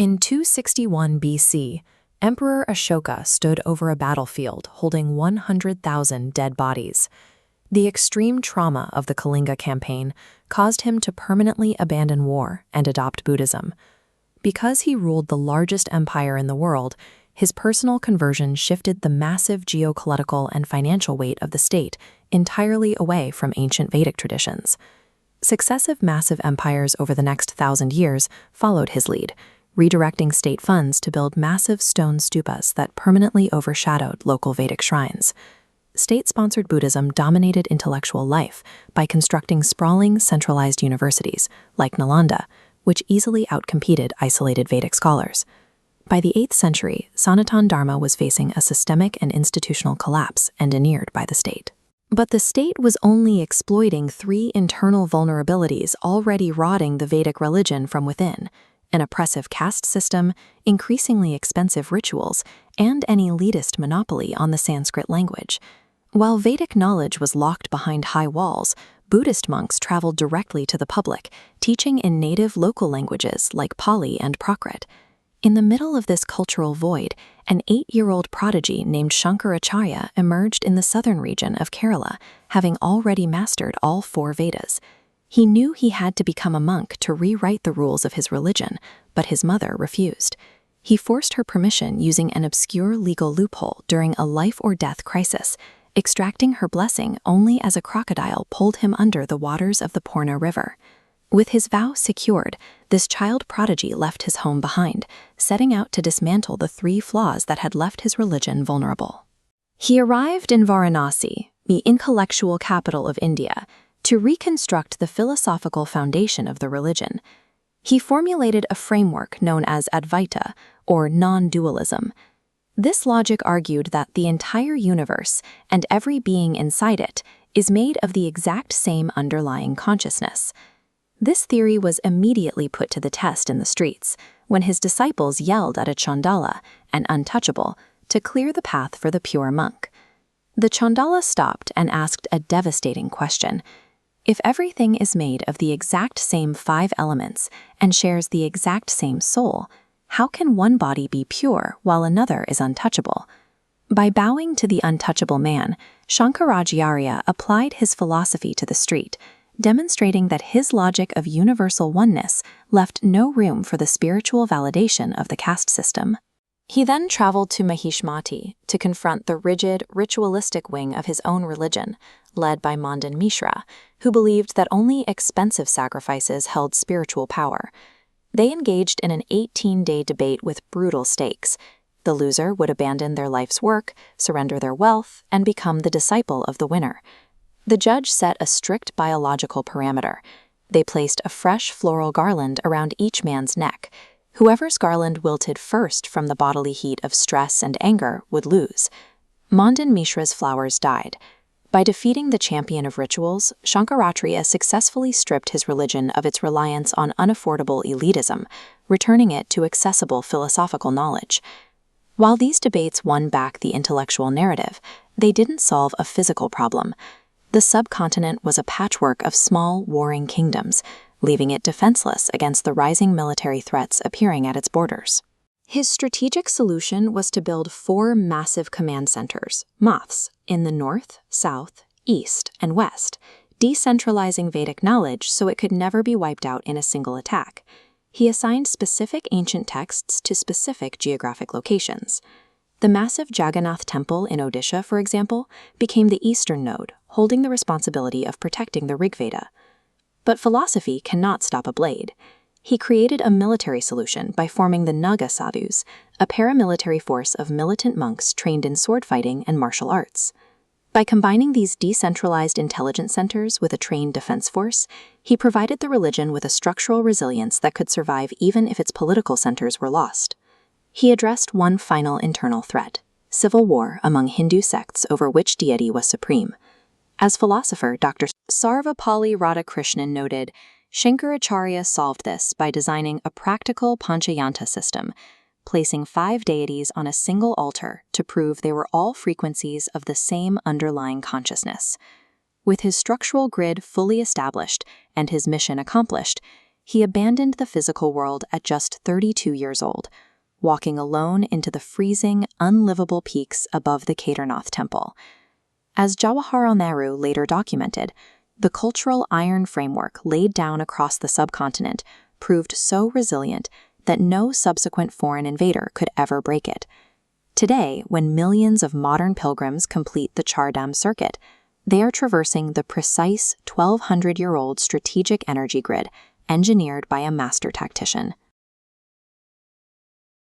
In 261 BC, Emperor Ashoka stood over a battlefield holding 100,000 dead bodies. The extreme trauma of the Kalinga campaign caused him to permanently abandon war and adopt Buddhism. Because he ruled the largest empire in the world, his personal conversion shifted the massive geopolitical and financial weight of the state entirely away from ancient Vedic traditions. Successive massive empires over the next 1,000 years followed his lead, redirecting state funds to build massive stone stupas that permanently overshadowed local Vedic shrines. State-sponsored Buddhism dominated intellectual life by constructing sprawling, centralized universities, like Nalanda, which easily outcompeted isolated Vedic scholars. By the 8th century, Sanatana Dharma was facing a systemic and institutional collapse engineered by the state. But the state was only exploiting 3 internal vulnerabilities already rotting the Vedic religion from within: an oppressive caste system, increasingly expensive rituals, and an elitist monopoly on the Sanskrit language. While Vedic knowledge was locked behind high walls, Buddhist monks traveled directly to the public, teaching in native local languages like Pali and Prakrit. In the middle of this cultural void, an 8-year-old prodigy named Shankaracharya emerged in the southern region of Kerala, having already mastered all 4 Vedas. He knew he had to become a monk to rewrite the rules of his religion, but his mother refused. He forced her permission using an obscure legal loophole during a life-or-death crisis, extracting her blessing only as a crocodile pulled him under the waters of the Purna River. With his vow secured, this child prodigy left his home behind, setting out to dismantle the 3 flaws that had left his religion vulnerable. He arrived in Varanasi, the intellectual capital of India, to reconstruct the philosophical foundation of the religion. He formulated a framework known as Advaita, or non-dualism. This logic argued that the entire universe, and every being inside it, is made of the exact same underlying consciousness. This theory was immediately put to the test in the streets, when his disciples yelled at a Chandala, an untouchable, to clear the path for the pure monk. The Chandala stopped and asked a devastating question. If everything is made of the exact same 5 elements and shares the exact same soul, how can one body be pure while another is untouchable? By bowing to the untouchable man, Shankaracharya applied his philosophy to the street, demonstrating that his logic of universal oneness left no room for the spiritual validation of the caste system. He then traveled to Mahishmati to confront the rigid, ritualistic wing of his own religion, led by Mandan Mishra, who believed that only expensive sacrifices held spiritual power. They engaged in an 18-day debate with brutal stakes. The loser would abandon their life's work, surrender their wealth, and become the disciple of the winner. The judge set a strict biological parameter. They placed a fresh floral garland around each man's neck. Whoever's garland wilted first from the bodily heat of stress and anger would lose. Mandan Mishra's flowers died. By defeating the champion of rituals, Shankaracharya successfully stripped his religion of its reliance on unaffordable elitism, returning it to accessible philosophical knowledge. While these debates won back the intellectual narrative, they didn't solve a physical problem. The subcontinent was a patchwork of small, warring kingdoms, leaving it defenseless against the rising military threats appearing at its borders. His strategic solution was to build 4 massive command centers, maths, in the north, south, east, and west, decentralizing Vedic knowledge so it could never be wiped out in a single attack. He assigned specific ancient texts to specific geographic locations. The massive Jagannath temple in Odisha, for example, became the eastern node, holding the responsibility of protecting the Rigveda. But philosophy cannot stop a blade. He created a military solution by forming the Naga Sadhus, a paramilitary force of militant monks trained in sword fighting and martial arts. By combining these decentralized intelligence centers with a trained defense force, he provided the religion with a structural resilience that could survive even if its political centers were lost. He addressed one final internal threat: civil war among Hindu sects over which deity was supreme. As philosopher, Dr. Sarvapalli Radhakrishnan noted, Shankaracharya solved this by designing a practical Panchayanta system, placing 5 deities on a single altar to prove they were all frequencies of the same underlying consciousness. With his structural grid fully established and his mission accomplished, he abandoned the physical world at just 32 years old, walking alone into the freezing, unlivable peaks above the Kedarnath temple. As Jawaharlal Nehru later documented, the cultural iron framework laid down across the subcontinent proved so resilient that no subsequent foreign invader could ever break it. Today, when millions of modern pilgrims complete the Char Dham circuit, they are traversing the precise 1,200-year-old strategic energy grid engineered by a master tactician.